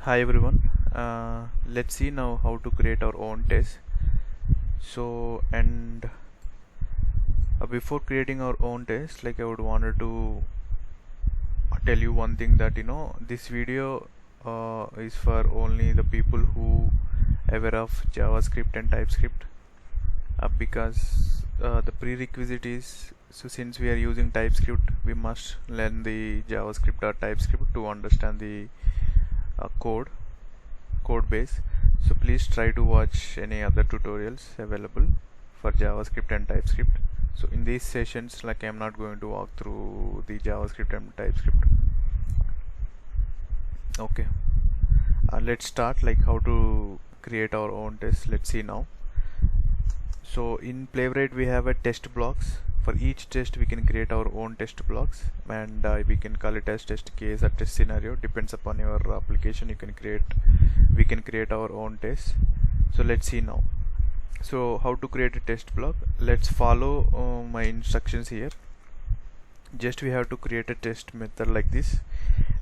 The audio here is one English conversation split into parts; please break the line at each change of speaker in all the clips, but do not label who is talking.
Hi everyone. Let's see now how to create our own test. Before creating our own test, I would wanted to tell you one thing that this video is for only the people who aware of JavaScript and TypeScript, because the prerequisite is, so since we are using TypeScript, we must learn the JavaScript or TypeScript to understand the code base. So please try to watch any other tutorials available for JavaScript and TypeScript. So in these sessions, I'm not going to walk through the JavaScript and TypeScript. Okay, let's start how to create our own test. Let's see now. So in Playwright we have a test blocks. For each test we can create our own test blocks, and we can call it as test case or test scenario, depends upon your application. We can create our own test. So let's see now. So how to create a test block? Let's follow my instructions here. Just we have to create a test method like this,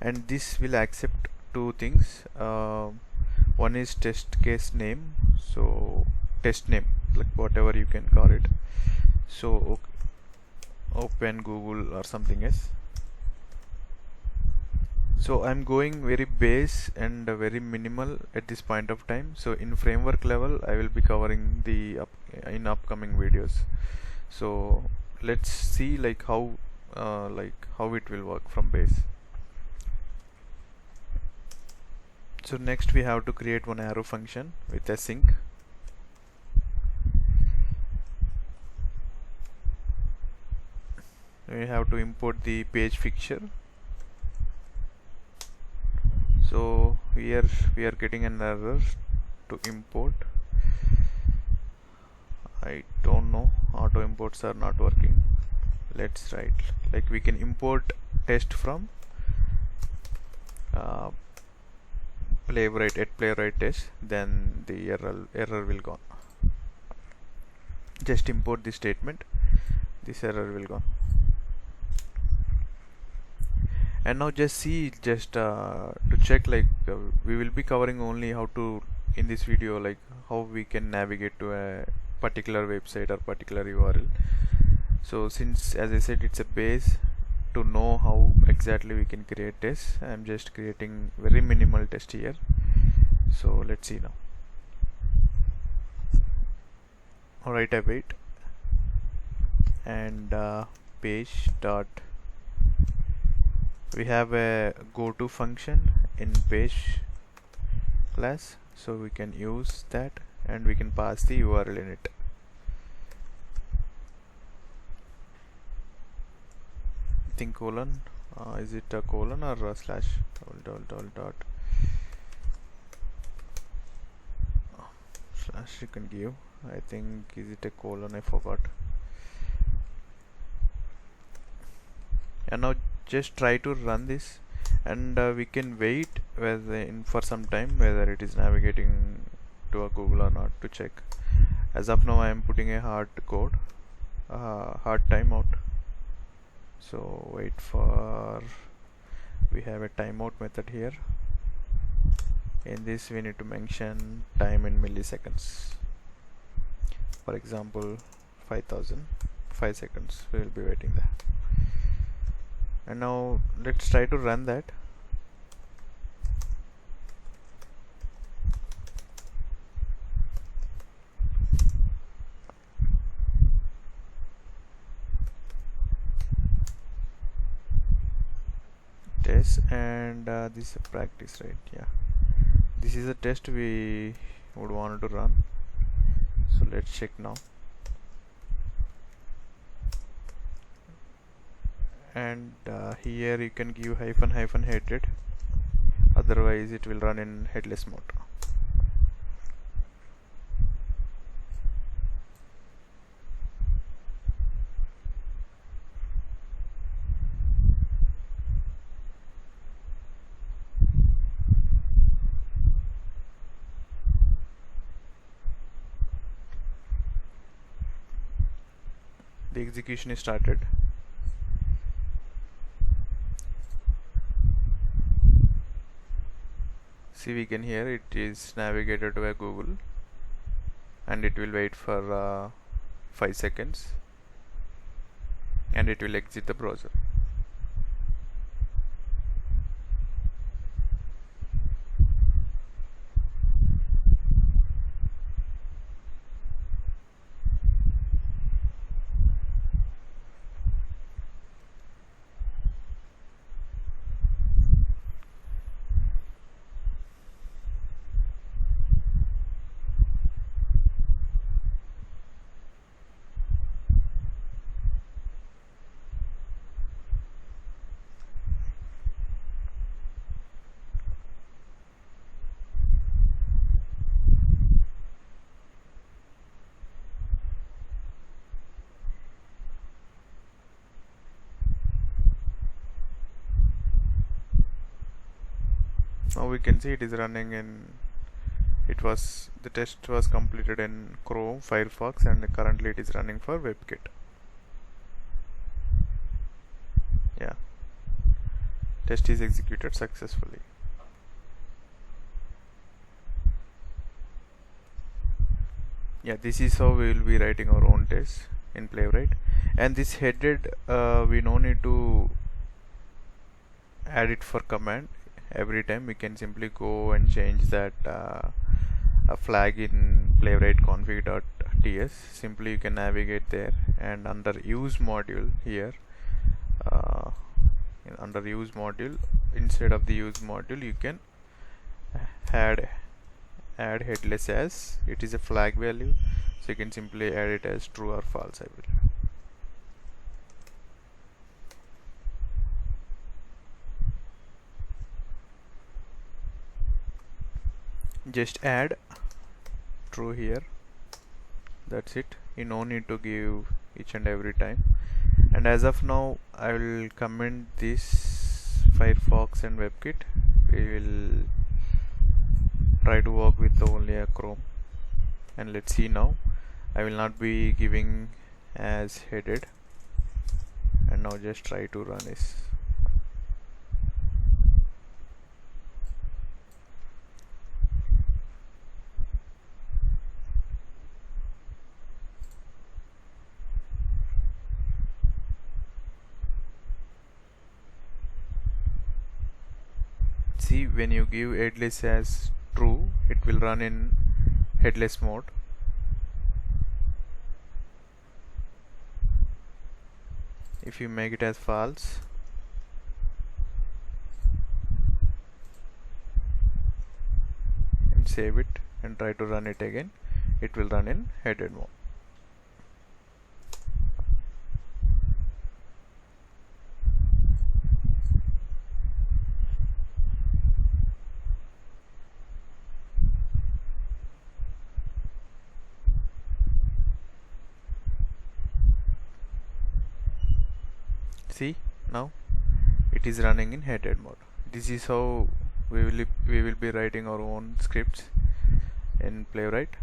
and this will accept two things. One is test case name, so test name, whatever you can call it. So open Google or something else. So I'm going very base and very minimal at this point of time. So in framework level I will be covering the in upcoming videos. So let's see how it will work from base. So next we have to create one arrow function with async. We have to import the page fixture. So here we are getting an error to import. I don't know, auto imports are not working. Let's write we can import test from Playwright at Playwright test, then the error will gone. Just import the statement, this error will gone. And now just see, to check we will be covering only how to, in this video, how we can navigate to a particular website or particular URL. So since, as I said, it's a base to know how exactly we can create tests, I'm just creating very minimal test here. So let's see now. Alright, I wait, and page dot, we have a goto function in page class, so we can use that and we can pass the URL in it. I think colon, is it a colon or a slash? Dot slash you can give. I think, is it a colon? I forgot. And now just try to run this, and we can wait for some time whether it is navigating to a Google or not, to check. As of now I am putting a hard timeout. So wait for, we have a timeout method here. In this we need to mention time in milliseconds. For example, 5 seconds we will be waiting there. And now let's try to run that. Test, and this is a practice, right? Yeah, this is a test we would want to run. So let's check now. And here you can give -- headed, otherwise it will run in headless mode. The execution is started. See, we can hear it is navigated to a Google, and it will wait for 5 seconds, and it will exit the browser. Now we can see it is running in, the test was completed in Chrome, Firefox, and currently it is running for WebKit. Yeah, test is executed successfully. Yeah, this is how we will be writing our own test in Playwright. And this headed, we no need to add it for command every time. We can simply go and change that a flag in Playwright config.ts. Simply you can navigate there, and under use module here, under use module, instead of the use module, you can add headless as it is a flag value, so you can simply add it as true or false, I believe. Just add true here, that's it. You no need to give each and every time. And as of now, I will comment this Firefox and WebKit. We will try to work with only a Chrome, and let's see now. I will not be giving as headed, and now just try to run this. See, when you give headless as true, it will run in headless mode. If you make it as false, and save it and try to run it again, it will run in headed mode. See, now it is running in headed mode. This is how we will be writing our own scripts in Playwright.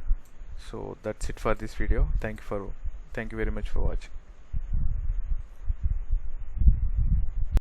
So that's it for this video. Thank you very much for watching.